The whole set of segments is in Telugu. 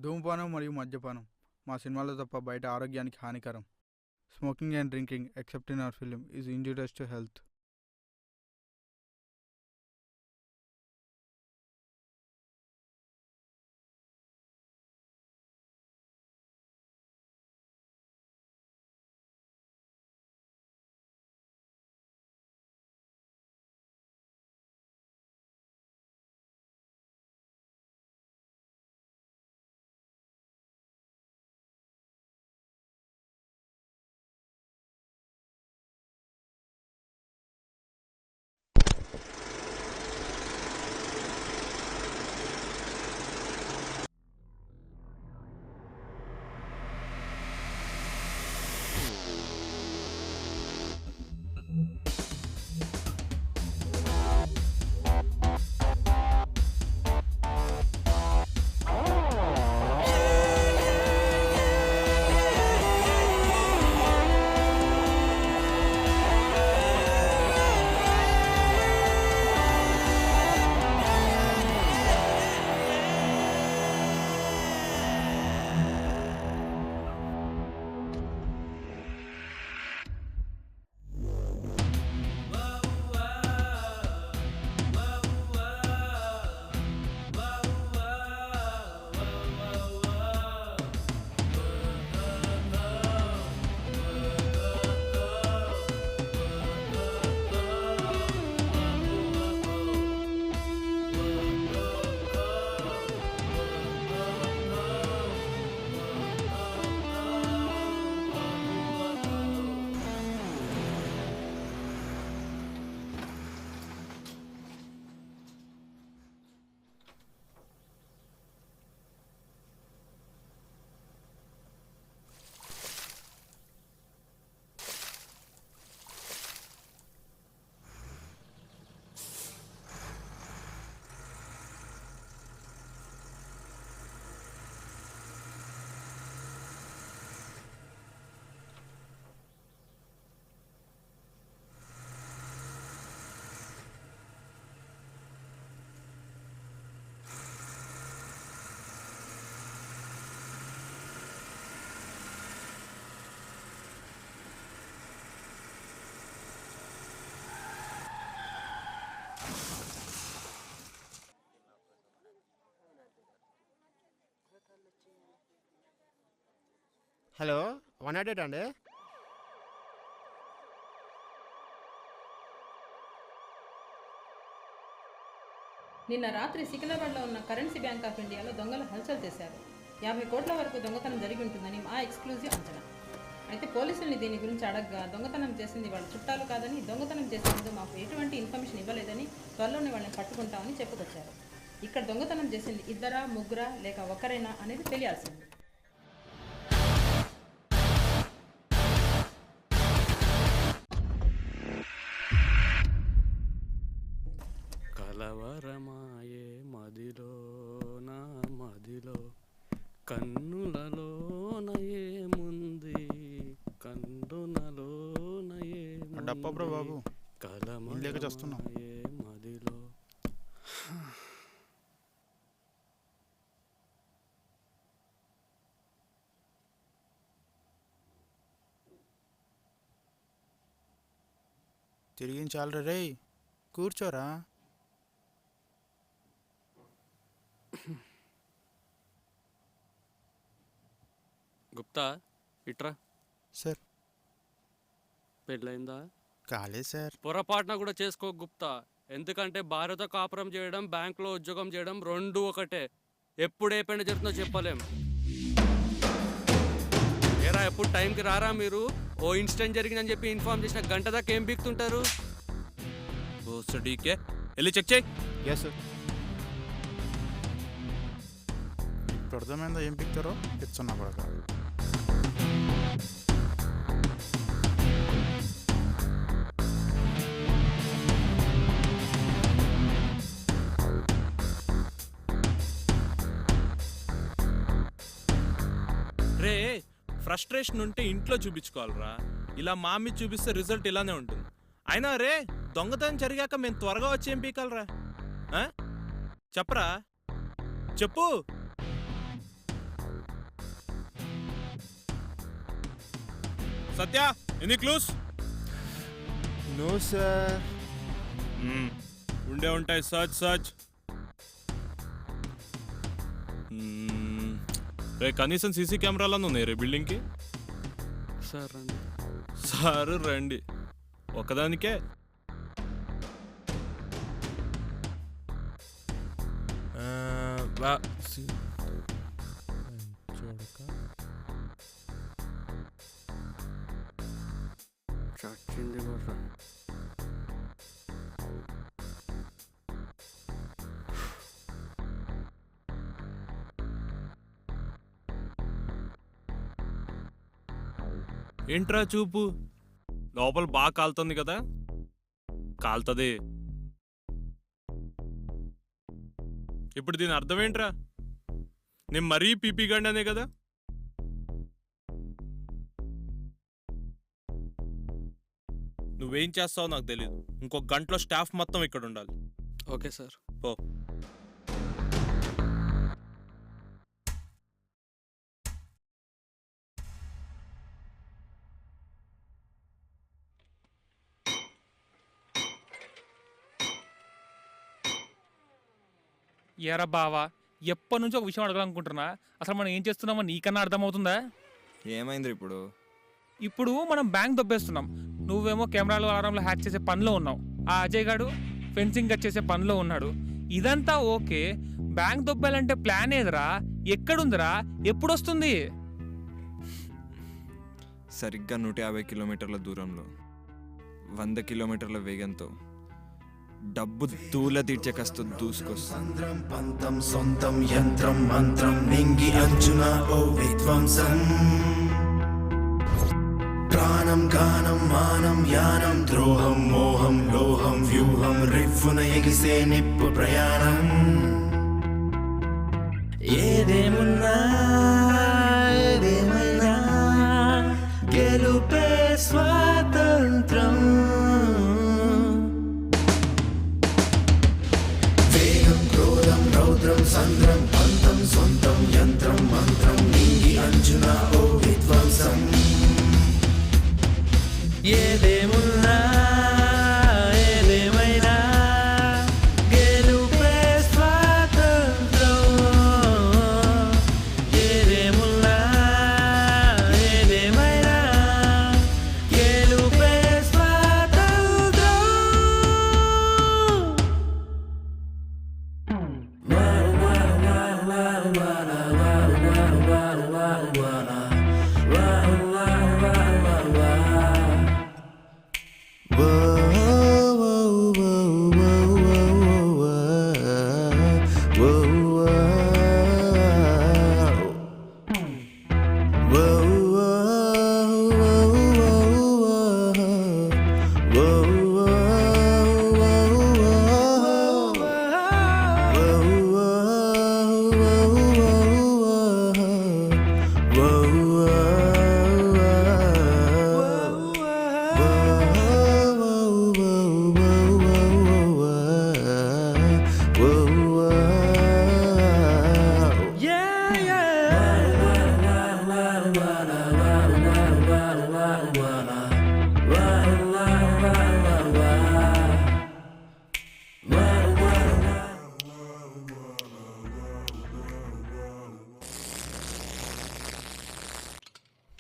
ధూమపానం మరియు మద్యపానం మా సినిమాలో తప్ప బయట ఆరోగ్యానికి హానికరం. Smoking and drinking except in our film is injurious to health. Hello 108 అండి. నిన్న రాత్రి సికింద్రాబాద్లో ఉన్న కరెన్సీ బ్యాంక్ ఆఫ్ ఇండియాలో దొంగలు హల్చల్ చేశారు. 50 కోట్ల వరకు దొంగతనం జరిగి ఉంటుందని మా ఎక్స్క్లూజివ్ అంచనా. అయితే పోలీసుల్ని దీని గురించి అడగ్గా దొంగతనం చేసింది వాళ్ళ చుట్టాలు కాదని, దొంగతనం చేసే ముందు మాకు ఎటువంటి ఇన్ఫర్మేషన్ ఇవ్వలేదని, త్వరలోనే వాళ్ళని పట్టుకుంటామని చెప్పుకొచ్చారు. ఇక్కడ దొంగతనం చేసింది ఇద్దరా, ముగ్గురా లేక ఒకరైనా అనేది తెలియాల్సింది. కలవరమాయే మదిలో నా మదిలో కన్నులలోనయే ముంది కండునలోనయే బాబు కలమరమాయే మదిలో. తిరిగించాలరా రే, కూర్చోరా. గుప్తా ఇట్రా. సార్ పెళ్ళైందా? కాలేదు సార్. పొరపాటున కూడా చేసుకో గుప్తా. ఎందుకంటే భార్యతో కాపురం చేయడం, బ్యాంకులో ఉద్యోగం చేయడం రెండు ఒకటే. ఎప్పుడు ఏ పని జరుగుతుందో చెప్పలేం. ఏరా ఎప్పుడు టైంకి రారా మీరు? ఓ ఇన్సిడెంట్ జరిగిందని చెప్పి ఇన్ఫార్మ్ చేసిన గంట దాకా ఏం బీక్తుంటారు? ఓ డీకే వెళ్ళి చెక్ చేయి. Yes sir. ఇప్పుడు అర్థమైందో ఏం పిక్తారో తెచ్చున్నా కూడా. రే, ఫ్రస్ట్రేషన్ ఉంటే ఇంట్లో చూపించుకోవాలరా. ఇలా మా మీద చూపిస్తే రిజల్ట్ ఇలానే ఉంటుంది. అయినా రే, దొంగతనం జరిగాక మేము త్వరగా వచ్చి ఏం పీకాలరా? చెప్పరా, చెప్పు. Satya any clues? No sir. ఉండే ఉంటాయి. సర్చ్. రే కనీసం సీసీ కెమెరాలను ఉన్నాయి రే బిల్డింగ్కి. సార్ రండి. సార్ రండి. ఒకదానికే చచ్చింది కూడా. ఏంట్రా చూపు? లోపల బాగా కాలుతుంది కదా? కాలుతుంది. ఇప్పుడు దీని అర్థం ఏంట్రా? నేను మరీ పీపీ గండనే కదా? నువ్వేం చేస్తావో నాకు తెలియదు. ఇంకో గంటలో స్టాఫ్ మొత్తం ఇక్కడ ఉండాలి. Okay sir. పో. ఏరా బావా, ఎప్పటి నుంచో ఒక విషయం అడగాలనుకుంటున్నా. అసలు మనం ఏం చేస్తున్నామో నీకన్నా అర్థమవుతుందా? ఏమైంది ఇప్పుడు? ఇప్పుడు మనం బ్యాంక్ దొబ్బేస్తున్నాం. నువ్వేమో కెమెరాలు అలారంలో హ్యాక్ చేసే పనిలో ఉన్నావు. ఆ అజయ్ గాడు ఫెన్సింగ్ కట్ చేసే పనిలో ఉన్నాడు. ఇదంతా ఓకే, బ్యాంక్ దొబ్బాలంటే ప్లాన్ ఏదిరా? ఎక్కడుందిరా? ఎప్పుడు వస్తుంది? సరిగ్గా 150 కిలోమీటర్ల దూరంలో 100 కిలోమీటర్ల వేగంతో డబ్బు తూల తీర్చే కస్తు దూసుకొస్తుంది. పంతం సొంతం యంత్రం మంత్రం నింగి అంచున ఓ విధ్వంసం. ప్రాణం గానం మానం యానం ద్రోహం మోహం లోహం వ్యూహం రివ్వున ఎగిసే నిప్పు ప్రయాణం. ఏదేమున్నా ఏదేమైనా గెలుపే స్వాతంత్రం. రౌద్రం సంద్రం పంతం సొంతం యంత్రం మంత్రం నింగి అంచున ఓ విధ్వంసం. ఏదేమున్నా ఏదేమైనా గెలుపే స్వాతంత్రం. ఏదేమున్నా ఏదేమైనా గెలుపే స్వాతంత్రం.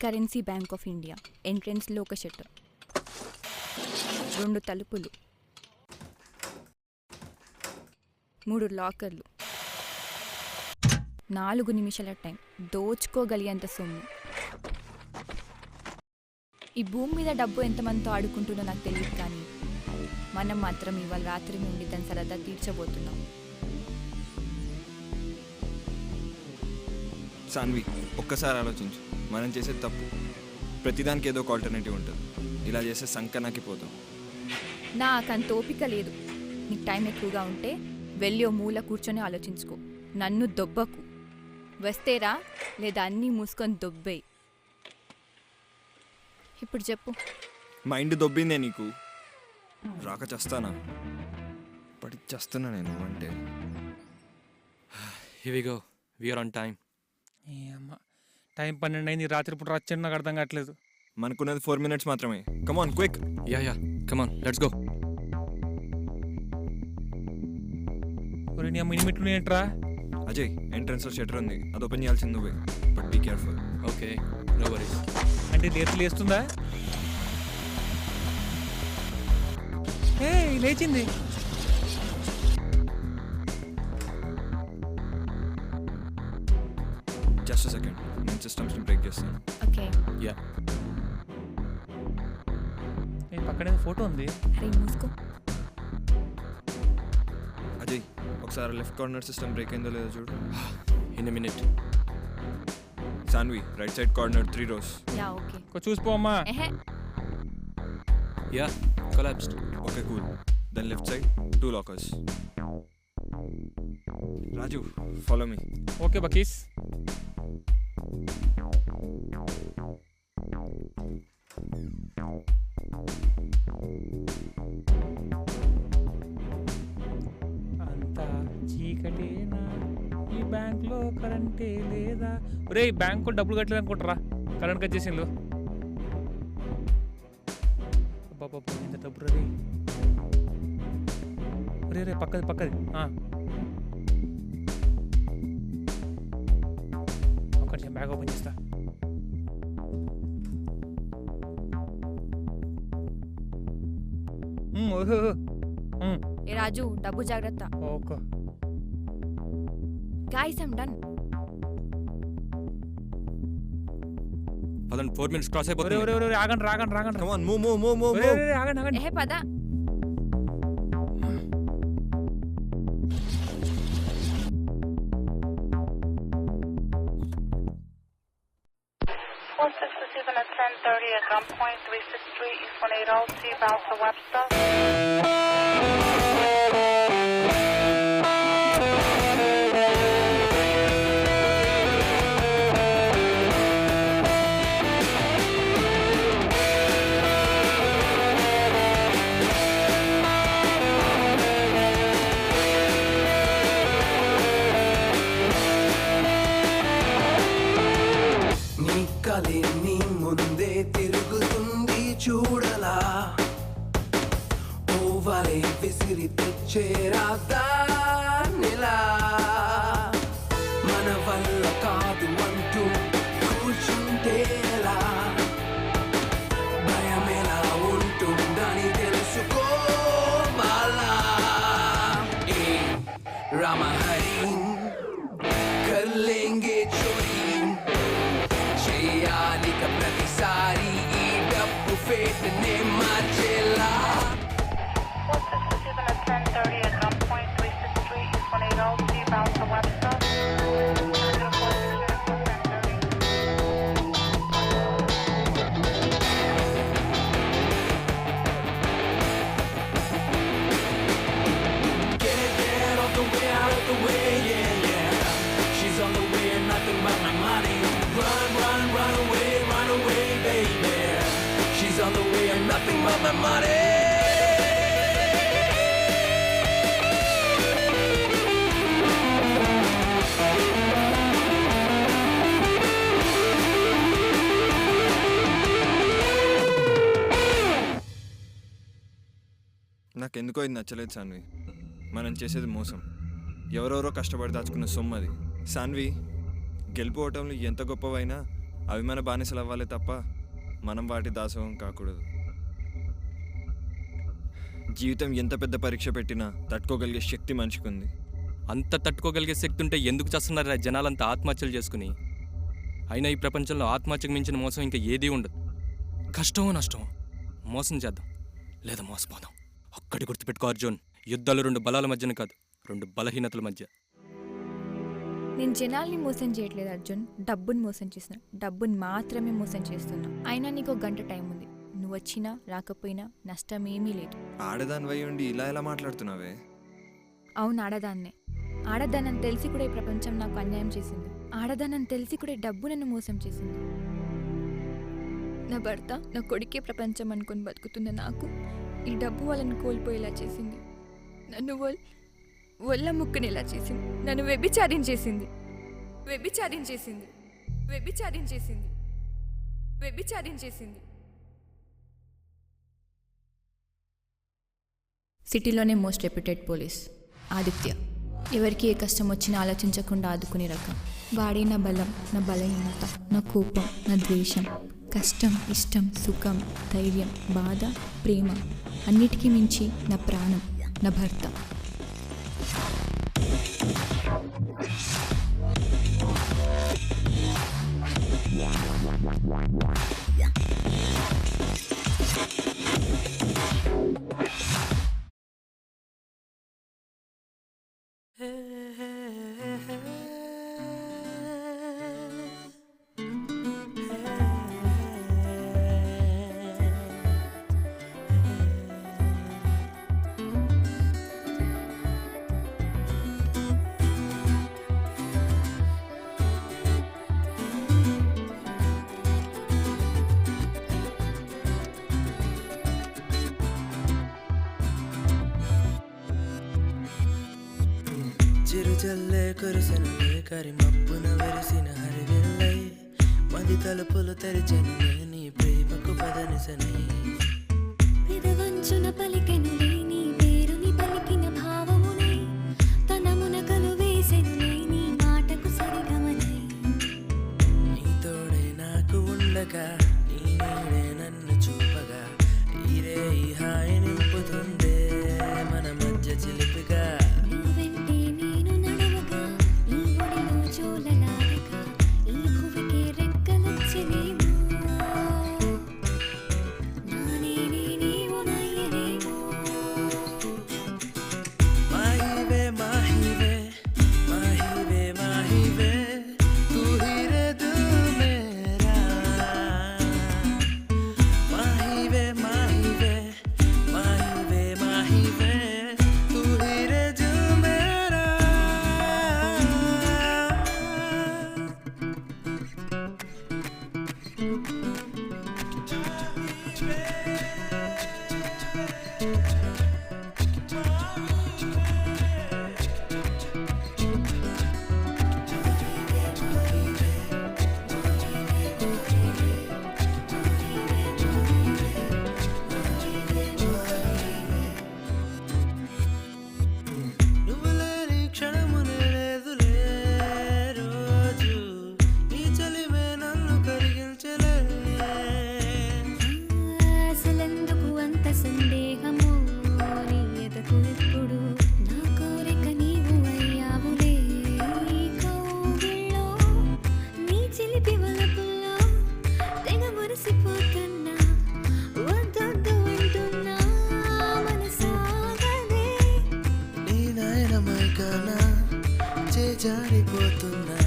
కరెన్సీ బ్యాంక్ ఆఫ్ ఇండియా ఎంట్రన్స్లో ఒక షట్టర్, 2 తలుపులు, 3 లాకర్లు, 4 నిమిషాల టైం, దోచుకోగలిగేంత సొమ్ము. ఈ భూమి మీద డబ్బు ఎంతమందితో ఆడుకుంటుందో నాకు తెలియదు, కానీ మనం మాత్రం ఇవాళ రాత్రి నుండి దాని సరదా తీర్చబోతున్నాం. సాన్వి, ఒక్కసారి ఆలోచించు. మనం చేసే తప్పు ప్రతిదానికి ఏదో ఒక ఆల్టర్నేటివ్ ఉంటుంది. ఇలా చేస్తే సంకనాకి పోతాం. నాకంత ఓపిక లేదు. నీకు టైం ఎక్కువగా ఉంటే వెళ్ళి ఓ మూల కూర్చొని ఆలోచించుకో. నన్ను దొబ్బకు. వస్తేరా, లేదా అన్నీ మూసుకొని దొబ్బేయి. ఇప్పుడు చెప్పు. మైండ్ దొబ్బిందే నీకు? రాక చేస్తానా? పడి చేస్తున్నా నేను అంటే. Here we go. We are on time. ఏ అమ్మ, టైం 12 అయింది. రాత్రి ఇప్పుడు రచ్చండి, నాకు అర్థం కావట్లేదు. మనకున్నది 4 minutes మాత్రమే. Come on quick. Yeah come on let's go. ఒరే నీ మినిమిట్ ఏంట్రా? అజయ్ ఎంట్రన్స్ లో షట్టర్ ఉంది, అది ఓపెన్ చేయాల్సింది నువ్వే. But be careful. Okay no worries. అంటే లేచి లేస్తుందా? ఏ లేచింది. జస్ట్ సెకండ్, నేను సిస్టమ్స్ని బ్రేక్ చేస్తాను. ఓకే. యా ఏ పక్కనే ఫోటో ఉంది. అరే మూసుకో. అజయ్ ఒకసారి లెఫ్ట్ కార్నర్ సిస్టమ్ బ్రేక్ అయిందో లేదో చూడు. In a minute. Saanvi right side corner 3 rows. Yeah okay. చూసిపోమ్మా. ఎహే yeah collapsed. Okay cool. Then left side 2 lockers. Raju follow me. Okay బకీస్. అంతా చీకటేనా, ఈ బ్యాంక్లో కరెంటే లేదా? ఒరే ఈ బ్యాంకు డబ్బులు కట్టలేదు అనుకుంటారా, కరెంట్ కట్ చేసిండు. బాబా ఎంత డబ్బు రే. రే పక్కది ఒక్క నిమిషం బ్యాగ్ ఓపెన్ చేస్తా. ఏ రాజు డబ్బు జాగ్రత్త. Okay guys I'm done. అదండి 4 minutes క్రాస్ ఒరే అయిపోతుంది. ఒరే ఒరే ఆగండి. Come on move. ఒరే ఒరే ఆగండి. ఎహే పద. At 10:30 at gunpoint, 363 East 180, Steve Alpha Webster. నీ కలి నీ ముందే తిరుగుతుంది చూడలా, ఓవలే విసిరి తెచ్చేరాదానిలా. మన వల్ల కాదు అంటూ కూర్చుంటేలా, భయమెలా ఉంటుందని తెలుసుకోవాలా. ఏ రామహరి కర్లేంగే చోరీ చేయాలిక ప్రతిసారి ఈ డబ్బు ఫేట్నే మార్చేలా. 4667 at 10:30 at gunpoint, 363 East 180, Steve Alpha Webster. 0460 at 10:30. Get off the way, out of the way, yeah. She's on the way and nothing but my money. Run away, baby. She's on the way and nothing but my money. నాకెందుకో ఇది నచ్చలేదు సాన్వి. మనం చేసేది మోసం. ఎవరెవరో కష్టపడి దాచుకున్న సొమ్ము అది. సాన్వి గెలుపోవటంలో ఎంత గొప్పవైనా అవి మన బానిసలు అవ్వాలి తప్ప మనం వాటి దాసోహం కాకూడదు. జీవితం ఎంత పెద్ద పరీక్ష పెట్టినా తట్టుకోగలిగే శక్తి మనిషికి ఉంది. అంత తట్టుకోగలిగే శక్తి ఉంటే ఎందుకు చేస్తున్నారు జనాలంతా ఆత్మహత్యలు చేసుకుని? అయినా ఈ ప్రపంచంలో ఆత్మహత్యకు మించిన మోసం ఇంకా ఏదీ ఉండదు. కష్టమో నష్టమో మోసం చేద్దాం లేదా మోసపోదాం. ఒక్కటి గుర్తుపెట్టుకో అర్జున్, యుద్ధాలు 2 బలాల మధ్యన కాదు, 2 బలహీనతల మధ్య. నేను జనాల్ని మోసం చేయట్లేదు అర్జున్, డబ్బుని మోసం చేస్తున్నా. డబ్బుని మాత్రమే మోసం చేస్తున్నా. అయినా నీకు 1 గంట టైం ఉంది. నువ్వు వచ్చినా రాకపోయినా నష్టమేమీ లేదు. ఆడదానివై ఉండి ఇలా ఎలా మాట్లాడుతున్నావే? అవును ఆడదాన్నే. ఆడదానని తెలిసి కూడా ఈ ప్రపంచం నాకు అన్యాయం చేసింది. ఆడదానని తెలిసి కూడా ఈ డబ్బు నన్ను మోసం చేసింది. నా భర్త నా కొడుకే ప్రపంచం అనుకుని బతుకుతున్న నాకు ఈ డబ్బు వాళ్ళని కోల్పోయేలా చేసింది. నన్ను ఒళ్ళ ముక్కునేలా చేసింది. నన్ను వ్యభిచారించేసింది. వ్యభిచారించేసింది. వ్యభిచారించేసింది. వ్యభిచారించేసింది. సిటీలోనే మోస్ట్ రెప్యూటెడ్ పోలీస్ ఆదిత్య. ఎవరికి ఏ కష్టం వచ్చినా ఆలోచించకుండా ఆదుకునే రకం. వాడే నా బలం, నా బలహీనత, నా కోపం, నా ద్వేషం, కష్టం, ఇష్టం, సుఖం, ధైర్యం, బాధ, ప్రేమ, అన్నిటికీ మించి నా ప్రాణం, నా భర్త. చిరుజల్లే కురిసెనులే కరిమప్పున వెరిసిన హరివెల్లై మది తలుపులు తెరిచెనులే నీ ప్రేమకు పదనిసని విధవంచున పలికెనులే నీ పేరుని పలికిన భావమునే తనమునకలు వేసెనులే నీ మాటకు సరిగమనై నీ తోడే నాకు ఉండగా నీ నీడే నన్ను చూపగా ఈరే ఈ హాయి నింపుతుందే మన మధ్య చిలిపిగా జారిపోతున్నా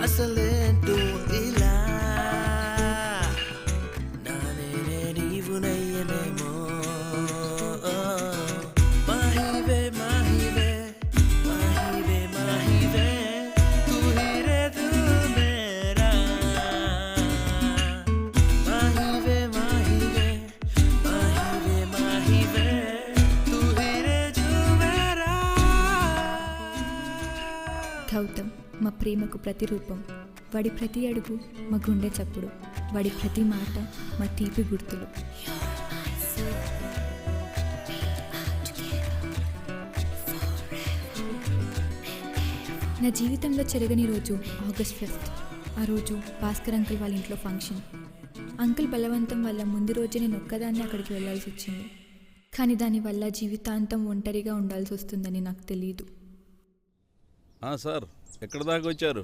అసలేంటూ ఇలా నానే నీవు నయ్యనేమో మాహివే మాహివే మాహివే మాహివే తూ హీ రే తూ మేరా మాహివే మాహివే మాహివే మాహివే తూ హీ రే జూ మేరా. గౌతమ్ మా ప్రేమకు ప్రతిరూపం. వాడి ప్రతి అడుగు మా గుండె చప్పుడు, వాడి ప్రతి మాట మా తీపి గుర్తులు. నా జీవితంలో చెరగని రోజు ఆగస్ట్ 5th. ఆ రోజు భాస్కర్ అంకుల్ వాళ్ళ ఇంట్లో ఫంక్షన్. అంకుల్ బలవంతం వల్ల ముందు రోజే నేను ఒక్కదాన్ని అక్కడికి వెళ్ళాల్సి వచ్చింది. కానీ దానివల్ల జీవితాంతం ఒంటరిగా ఉండాల్సి వస్తుందని నాకు తెలియదు. సార్ ఎక్కడ దాకా వచ్చారు?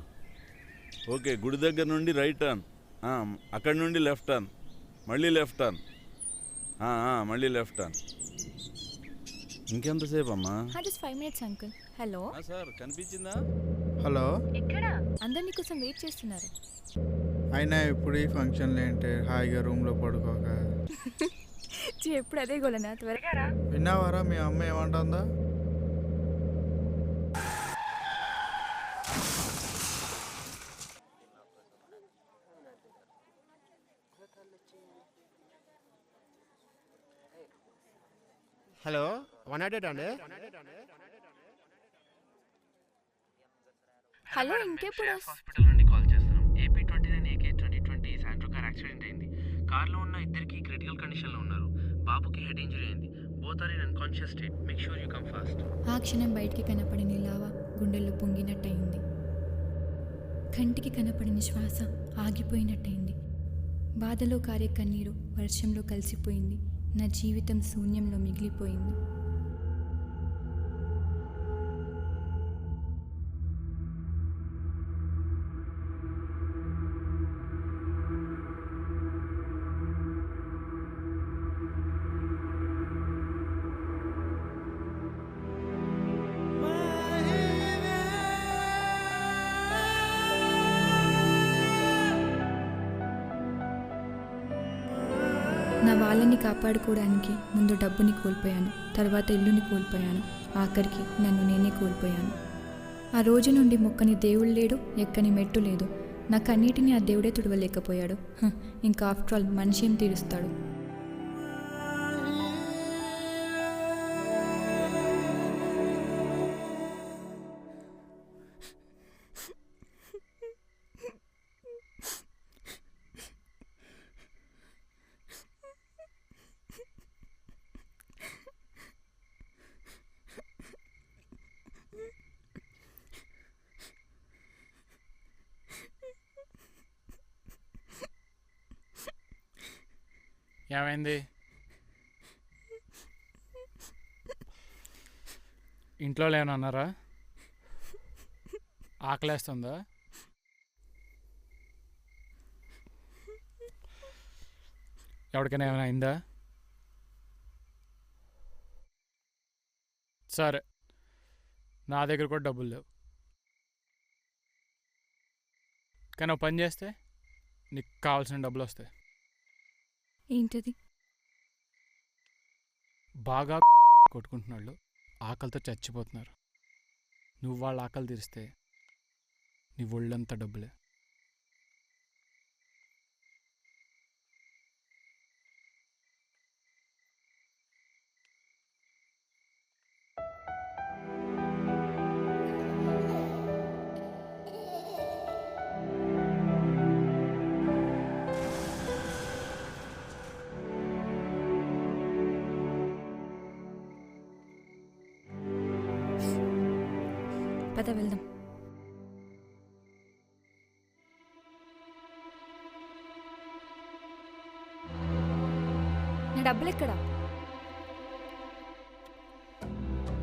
ఓకే, గుడి దగ్గర నుండి రైట్ టర్న్, అక్కడి నుండి లెఫ్ట్ టర్న్, మళ్ళీ లెఫ్ట్ టర్న్, మళ్ళీ లెఫ్ట్ టర్న్. ఇంకెంతసేపు అమ్మా? Just 5 minutes uncle. Hello sir, కనిపించిందా? హలో, అందరు నీకోసం వెయిట్ చేస్తున్నారు. అయినా ఇప్పుడు ఈ ఫంక్షన్లు ఏంటి? హాయిగా రూమ్లో పడుకోక ఎప్పుడు అదే గోలనా? త్వరగా రా. విన్నావారా మీ అమ్మ ఏమంటుందా? హలో, 100 అండి. హలో, ఇంకెప్పుడు? హాస్పిటల్ నుండి కాల్ చేస్తున్నాం. AP29AK2020 శాంట్రో కార్ యాక్సిడెంట్ అయింది. కార్లో ఉన్న ఇద్దరికి క్రిటికల్ కండిషన్లో ఉన్నారు. బాబుకి హెడ్ ఇంజరీ అయింది. both are in unconscious state. Make sure you come fast. ఆ క్షణం బయటికి కనపడిన లావా గుండెల్లో పొంగినట్టయింది. కంటికి కనపడిన శ్వాస ఆగిపోయినట్టయింది. బాధలో కారే కన్నీరు వర్షంలో కలిసిపోయింది. నా జీవితం శూన్యంలో మిగిలిపోయింది. నా వాళ్ళని కాపాడుకోవడానికి ముందు డబ్బుని కోల్పోయాను, తర్వాత ఇల్లుని కోల్పోయాను, ఆఖరికి నన్ను నేనే కోల్పోయాను. ఆ రోజు నుండి మొక్కని దేవుడు లేడు, ఎక్కని మెట్టు లేదు. నా కన్నీటిని ఆ దేవుడే తుడవలేకపోయాడు. ఇంకా ఆఫ్టర్ ఆల్ మనిషి ఏం తీరుస్తాడు? ఏమైంది? ఇంట్లో ఏమైనా అన్నారా? ఆకలేస్తుందా? ఎవరికైనా ఏమైనా అయిందా? సరే, నా దగ్గర కూడా డబ్బులు లేవు, కానీ ఒక పని చేస్తే నీకు కావాల్సిన డబ్బులు వస్తాయి. ఏంటది? బాగా కొట్టుకుంటున్నాళ్ళు ఆకలితో చచ్చిపోతున్నారు. నువ్వు వాళ్ళ ఆకలి తీరిస్తే నీ ఒళ్ళంతా డబ్బులే. పద వెళ్దాం. నా డబ్బులు ఎక్కడా?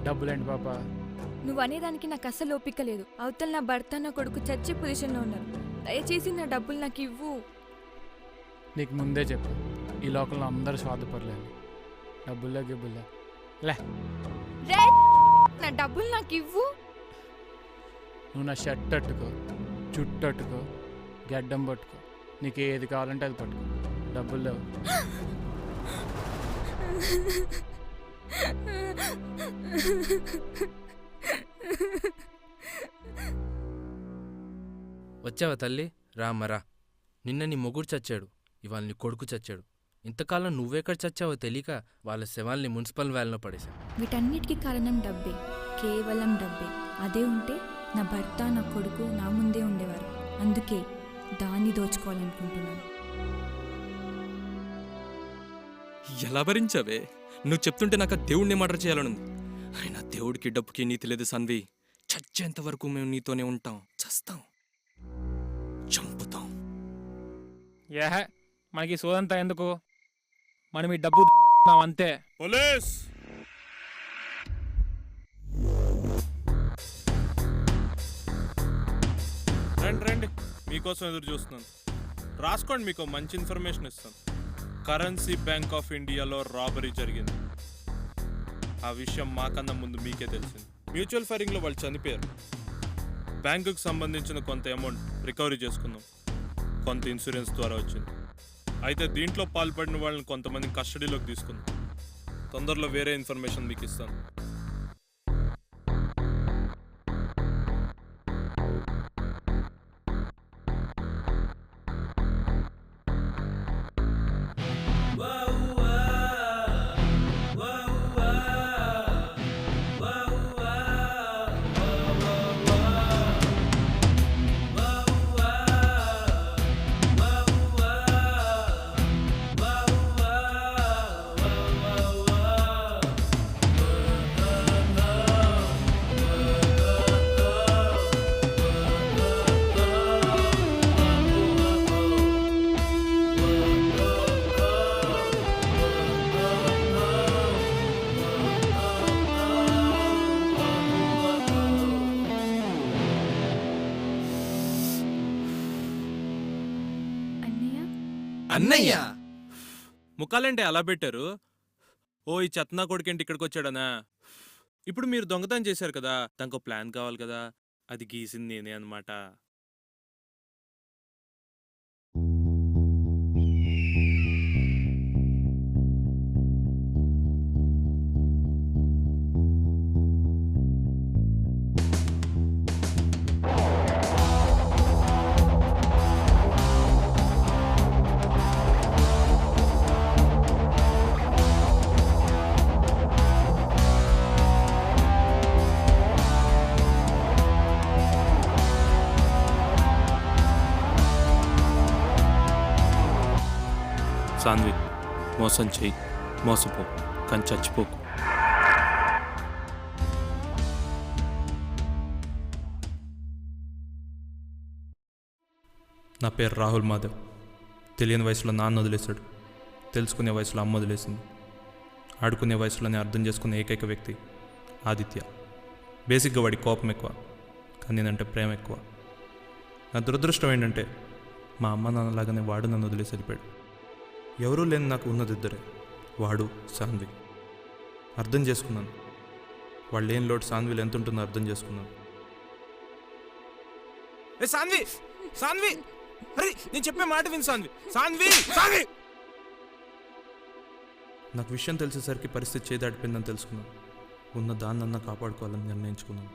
డబ్బులేంటి పాపా? నువ్వు అనేదానికి నాకు అస్సలు ఓపిక లేదు. అవతల నా భర్త నా కొడుకు చచ్చే పొజిషన్లో ఉన్నారు. దయచేసి నా డబ్బులు నాకు ఇవ్వు. నీకు ముందే చెప్పు, ఈ లోకంలో అందరూ స్వార్థపడలేదు. డబ్బుల్లో గిబ్బుల్లో లే. నా డబ్బులు నాకు ఇవ్వు. నువ్వు నా షర్ట్ అట్టుకో, చుట్టు అట్టుకో, గడ్డం పట్టుకో, నీకు ఏది కావాలంటే అది పట్టుకో. డబ్బులు లేవు. వచ్చావా తల్లి? రామ్మరా. నిన్న నీ మొగుడు చచ్చాడు, ఇవాళ నీ కొడుకు చచ్చాడు. ఇంతకాలం నువ్వెక్కడ చచ్చావో తెలియక వాళ్ళ శవాల్ని మున్సిపల్ వ్యాన్లో పడేశా. వీటన్నిటికీ కారణం డబ్బే, కేవలం డబ్బే. అదే ఉంటే నా భర్త నా కొడుకు నా ముందే ఉండేవారు. అందుకే దాన్ని దోచుకోవాలనుకుంటున్నాను. ఎలా భరించావే? నువ్వు చెప్తుంటే నాకు ఆ దేవుడిని మర్డర్ చేయాలనుంది. అయినా దేవుడికి డబ్బుకి నీతి లేదు సన్వి. చచ్చేంత వరకు మేము నీతోనే ఉంటాం, చస్తాం, చంపుతాం. ఏహే, మనకి సోదంతా ఎందుకు? మనం ఈ డబ్బు దింగేస్తున్నాం అంతే. పోలీస్! రండి రండి, మీకోసం ఎదురు చూస్తున్నాను. రాసుకోండి, మీకు మంచి ఇన్ఫర్మేషన్ ఇస్తాను. కరెన్సీ బ్యాంక్ ఆఫ్ ఇండియాలో రాబరీ జరిగింది. ఆ విషయం మాకన్నా ముందు మీకే తెలిసింది. మ్యూచువల్ ఫండింగ్లో వాళ్ళు చనిపోయారు. బ్యాంకుకు సంబంధించిన కొంత అమౌంట్ రికవరీ చేసుకున్నాం, కొంత ఇన్సూరెన్స్ ద్వారా వచ్చింది. అయితే దీంట్లో పాల్పడిన వాళ్ళని కొంతమంది కస్టడీలోకి తీసుకున్నాం. తొందరలో వేరే ఇన్ఫర్మేషన్ మీకు ఇస్తాను. అన్నయ్య ముఖాలేంటి అలా పెట్టారు? ఓ ఈ చెత్నా కొడుకేంటి ఇక్కడికి వచ్చాడనా? ఇప్పుడు మీరు దొంగతనం చేశారు కదా, దానికి ప్లాన్ కావాలి కదా, అది గీసింది నేనే అనమాట. సాన్వి, మోసం చెయ్యి, మోసపో, కానీ చచ్చిపోకు. నా పేరు రాహుల్ మాధవ్. తెలియని వయసులో నాన్న వదిలేశాడు, తెలుసుకునే వయసులో అమ్మ వదిలేసింది, ఆడుకునే వయసులోనే అర్థం చేసుకునే ఏకైక వ్యక్తి ఆదిత్య. బేసిక్గా వాడి కోపం ఎక్కువ, కానీ నేనంటే ప్రేమ ఎక్కువ. నా దురదృష్టం ఏంటంటే మా అమ్మ నాన్నలాగానే వాడు నన్ను వదిలేసి వెళ్ళిపోయాడు. ఎవరూ లేని నాకు ఉన్నది ఇద్దరే, వాడు సాన్వి. అర్థం చేసుకున్నాను వాళ్ళు ఏం లోటు సాన్విలు ఎంత ఉంటుందో అర్థం చేసుకున్నాను. సాన్వి, సాన్వి, అరే నేను చెప్పే మాట విని సాన్వి, సాన్వి, సాన్వి. నాకు విషయం తెలిసేసరికి పరిస్థితి చేదాడిపోయిందని తెలుసుకున్నాను. ఉన్న దాన్నన్నా కాపాడుకోవాలని నిర్ణయించుకున్నాను.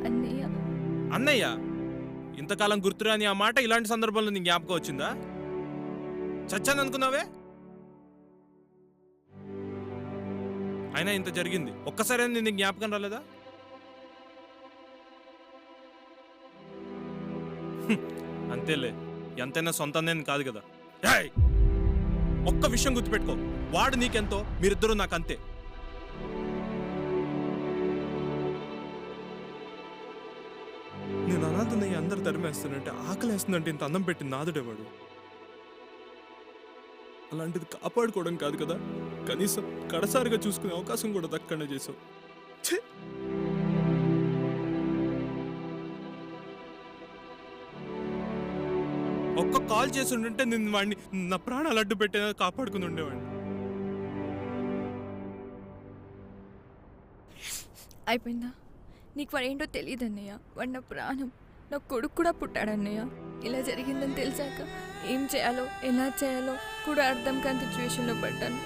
అన్నయ్య అన్నయ్య, ఇంతకాలం గుర్తురాని ఆ మాట ఇలాంటి సందర్భంలో నీ జ్ఞాపకం వచ్చిందా? చచ్చాను అనుకున్నావే? అయినా ఇంత జరిగింది, ఒక్కసారి నీ జ్ఞాపకం రాలేదా? అంతేలే, ఎంతైనా సొంత నేను కాదు కదా. ఒక్క విషయం గుర్తుపెట్టుకో, వాడు నీకెంతో, మీరిద్దరూ నాకు అంతే. నేను అనాథనయ్య అందరు తరిమేస్తానంటే, ఆకలేస్తుందంటే ఇంత అన్నం పెట్టి నాదుడేవాడు. అలాంటిది కాపాడుకోవడం కాదు కదా, కనీసం కడసారిగా చూసుకునే అవకాశం కూడా దక్కనే చేసావు. ఒక్క కాల్ చేసి ఉంటే నేను వాడిని నా ప్రాణాలు అడ్డు పెట్టే కాపాడుకుని ఉండేవాడిని. అయిపోయిందా? నీకు వాడేంటో తెలియదు అన్నయ్య. వాడు నా ప్రాణం, నా కొడుకు కూడా పుట్టాడన్నయ్య. ఇలా జరిగిందని తెలిసాక ఏం చేయాలో ఎలా చేయాలో కూడా అర్థం కాని సిచ్యువేషన్లో పడ్డాను.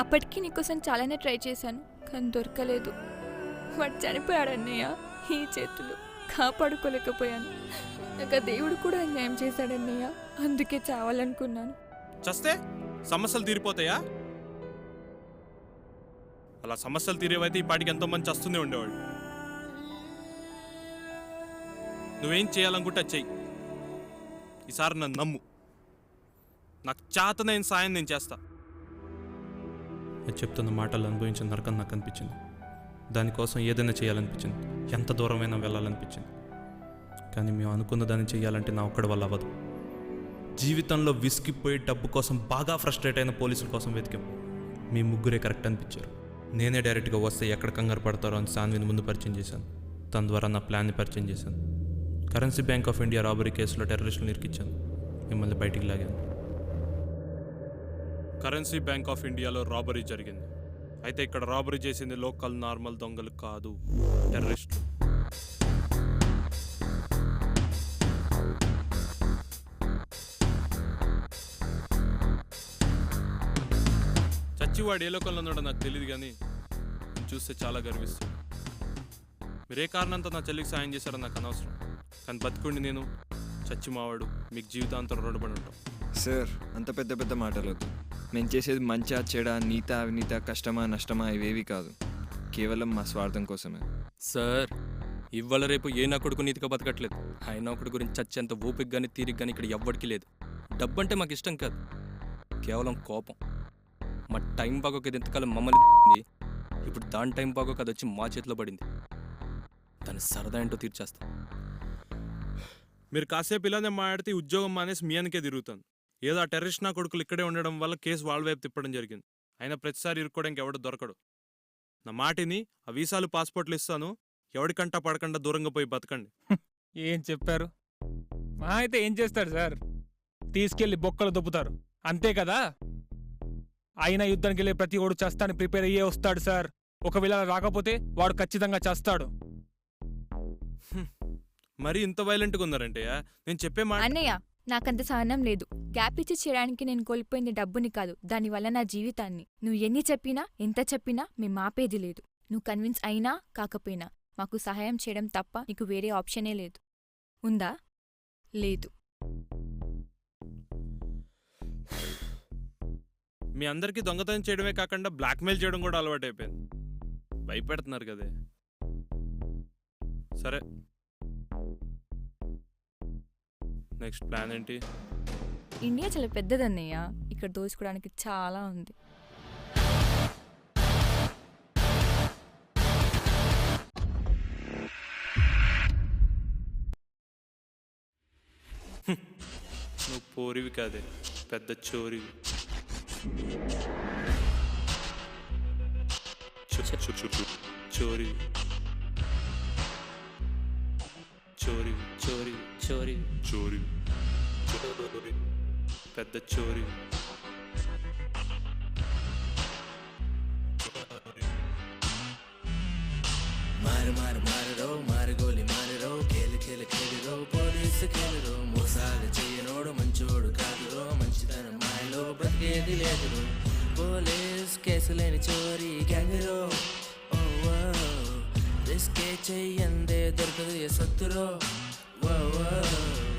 అప్పటికి నీకోసం చాలానే ట్రై చేశాను, కానీ దొరకలేదు. వాడు చనిపోయాడన్నయ్య ఈ చేతులు, కాపాడుకోలేకపోయాను. నాకు ఆ దేవుడు కూడా అన్యాయం చేశాడన్నయ్య, అందుకే చావాలనుకున్నాను. చస్తే సమస్యలు తీరిపోతాయా? అలా సమస్యలు తీరేవైతే ఈ పాటికి ఎంతో మంది చస్తూనే ఉండేవాడు. నువ్వేం చేయాలనుకుంటే చెయ్యి. ఈసారి నన్ను నమ్ము, నాకు చేతనైన సాయం నేను చేస్తా. చెప్తున్న మాటలు అనుభవించిన నరకం నాకు అనిపించింది. దానికోసం ఏదైనా చేయాలనిపించింది, ఎంత దూరమైనా వెళ్ళాలనిపించింది. కానీ మేము అనుకున్న దాన్ని చేయాలంటే నా ఒక్కడి వల్ల అవ్వదు. జీవితంలో విసిగిపోయి డబ్బు కోసం బాగా ఫ్రస్ట్రేట్ అయిన పోలీసుల కోసం వెతికాం. మీ ముగ్గురే కరెక్ట్ అనిపించారు. నేనే డైరెక్ట్గా వస్తే ఎక్కడ కంగారు పడతారో అని సాన్విని ముందు పరిచయం చేశాను. తన ద్వారా నా ప్లాన్ని పరిచయం చేశాను. Currency bank of India robbery కేసులో టెర్రరిస్టులు ఇరికిచ్చాను, మిమ్మల్ని బయటికి లాగాను. కరెన్సీ బ్యాంక్ ఆఫ్ ఇండియాలో రాబరీ జరిగింది. అయితే ఇక్కడ రాబరీ చేసింది లోకల్ నార్మల్ దొంగలు కాదు, టెర్రరిస్టులు. చచ్చివాడు ఏ లోకంలో ఉన్నాడో నాకు తెలియదు, కానీ చూస్తే చాలా గర్విస్తుంది. మీరే కారణంతో నా చెల్లికి సాయం చేశారో నాకు అనవసరం, కానీ బతుకుండి నేను, చచ్చి మావాడు మీకు జీవితాంతం రుణపడి ఉంటాం. సార్, అంత పెద్ద పెద్ద మాటలు వద్దు. మేము చేసేది మంచా చెడా, నీత అవినీత, కష్టమా నష్టమా ఇవేవి కాదు, కేవలం మా స్వార్థం కోసమే. సార్, ఇవాళ రేపు ఏ నా కొడుకు నీతిగా బతకట్లేదు. ఆయన ఒకటి గురించి చచ్చేంత ఓపిక కానీ తీరిక కానీ ఇక్కడ ఎవ్వడికి లేదు. డబ్బు అంటే మాకు ఇష్టం కాదు, కేవలం కోపం. మా టైం బాగోక ఇది ఎంతకాలం మమ్మల్ని, ఇప్పుడు దాని టైం బాగోక అది వచ్చి మా చేతిలో పడింది. దాని సరదా ఏంటో తీర్చేస్తాం. మీరు కాసేపు ఇలానే మాట్లాడితే ఈ ఉద్యోగం మానేసి మీ అనికే తిరుగుతాను. ఏదో ఆ టెర్రరిస్ట్ నా కొడుకులు ఇక్కడే ఉండడం వల్ల కేసు వాళ్ళ వైపు తిప్పడం జరిగింది. అయినా ప్రతిసారి ఇరుక్కోవడానికి ఎవడు దొరకడు. నా మాటిని ఆ వీసాలు పాస్పోర్ట్లు ఇస్తాను, ఎవడికంటా పడకుండా దూరంగా పోయి బతకండి. ఏం చెప్పారు? మా అయితే ఏం చేస్తాడు సార్? తీసుకెళ్లి బొక్కలు దొబ్బుతారు అంతే కదా. అయినా యుద్ధానికి వెళ్ళే ప్రతి ఓడు చేస్తాను ప్రిపేర్ అయ్యే వస్తాడు సార్. ఒకవేళ రాకపోతే వాడు ఖచ్చితంగా చేస్తాడు. మరి ఇంత వైలెంట్గా ఉన్నారంటే నేను చెప్పే మాట. అన్నయ్య, నాకంత సహనం లేదు. గ్యాప్ ఇచ్చి చేయడానికి నేను కోల్పోయింది డబ్బుని కాదు, దానివల్ల నా జీవితాన్ని. నువ్వు ఎన్ని చెప్పినా ఎంత చెప్పినా మేము ఆపేది లేదు. నువ్వు కన్విన్స్ అయినా కాకపోయినా మాకు సహాయం చేయడం తప్ప నీకు వేరే ఆప్షనే లేదు. ఉందా? లేదు. మీ అందరికీ దొంగతనం చేయడమే కాకుండా బ్లాక్మెయిల్ చేయడం కూడా అలవాటు అయిపోయింది. భయపెడుతున్నారు కదే. సరే, నెక్స్ట్ ప్లాన్ ఏంటి? ఇండియా చాలా పెద్దదన్నయ్య, ఇక్కడ దోచుకోవడానికి చాలా ఉంది. నువ్వు పోరివి కాదే, పెద్ద చోరివి. చోరి చోరి చోరి చోరి చోరి పెద్ద చోరి. మారు మారు మారరో మారు గోలి మారరో కేలు కేలు కేలురో పోలీసు కేలురో మోసాలు చేయనోడు మంచోడు కాదురో మంచితనం మాయలో బతికేది లేదురో పోలీస్ కేసు లేని చోరీ గ్యాంగురో ఓ రిస్కే చెయ్యందే దొరకదు ఏ సత్తురో ఓ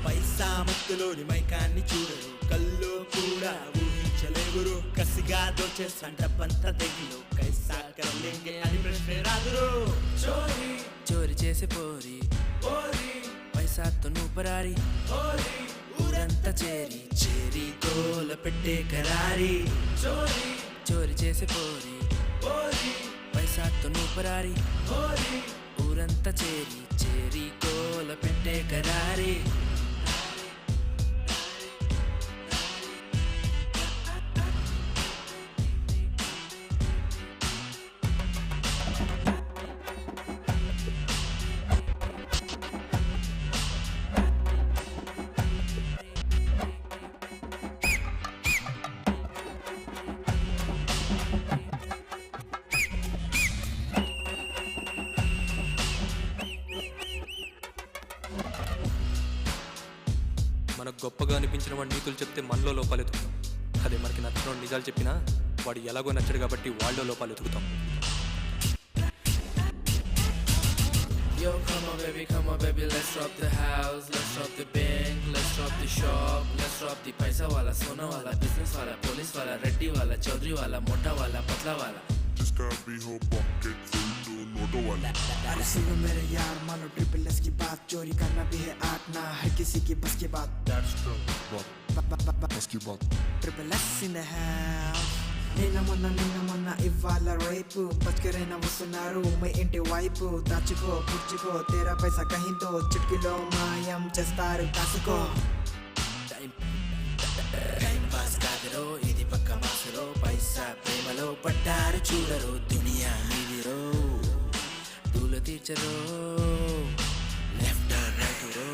పైసా మత్తులోని మైకాన్ని చూడరు కల్లో కూడా ఊహించలేవురు కసిగా దోచే సంటపంత తెగిలో కైసా కరలేంగే అని ప్రశ్నే రాదురో చోరీ చోరీ చేసే పోరి పైసాతో నువ్వు పరారి ఊరంతా చేరి చేరి తోల పెట్టే కరారి చోరీ చోరీ చేసే పోరి పైసాతో నువ్వు పరారి ఊరంతా చేరి చేరి తోల పెట్టే కరారి. మనకు గొప్పగా అనిపించిన వాడు నీతులు చెప్తే మనలో లోపాలు ఎతుకుతాం. అదే మనకి నచ్చిన నిజాలు చెప్పినా వాడు ఎలాగో నచ్చడు కాబట్టి వాళ్ళలో లోపాలు ఎతుకుతాం. Yo, come on baby, let's drop the house, let's drop the bank, let's drop the shop, let's drop the paisa wala, sona wala, business wala, police wala, reddy wala, chaudhary wala, mota wala, patla wala. Just be her pocket full to noto wala. अरे सुनो मेरे यार, मानो ट्रिपल एस की बात, चोरी करना भी है आर्ट, ना है किसी की बस की बात. That's the बस की बात. Triple S in the house. నిన్న మొన్న ఇవ్వాల రేపు బతికరైన వస్తున్నారు మై ఇంటి వైపు దాచుకో పుచ్చుకో తేరా పైసా కహింతో చిట్కిలో మాయం చేస్తారు కాసుకో. టైం పాస్ కాదురో ఇది పక్క మాసరో పైసా ప్రేమలో పడ్డారు చూడరు దునియా నీదిరో దూల తీర్చరో లెఫ్ట్ రైట్ రో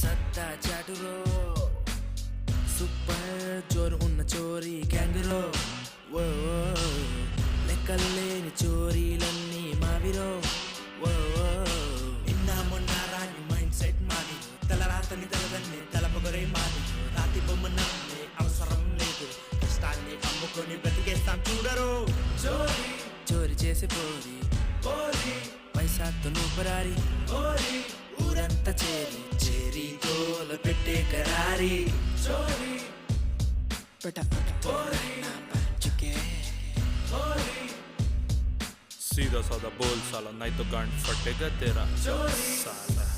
సత్తా చాటురో సూపర్ జోరు ఉన్న చోరీ గ్యాంగురో ఓ లెక్కలేని చోరీలన్నీ మావిరో ఓ నిన్న మొన్న రాని మైండ్ సెట్ మాది తలరాతని తలదన్నే తలపొగరే మాది రాతి బొమ్మ నమ్మే అవసరం లేదు కష్టాన్ని అమ్ముకొని బ్రతికేస్తాం చూడరు చోరీ చోరీ చేసే పోరి పైసాతో నువ్వు పరారి ఊరంతా చేరి చేరి తోల పెట్టే కరారి చోరీ सीधा साधा बोल साला नहीं तो गांड फटेगा तेरा साला.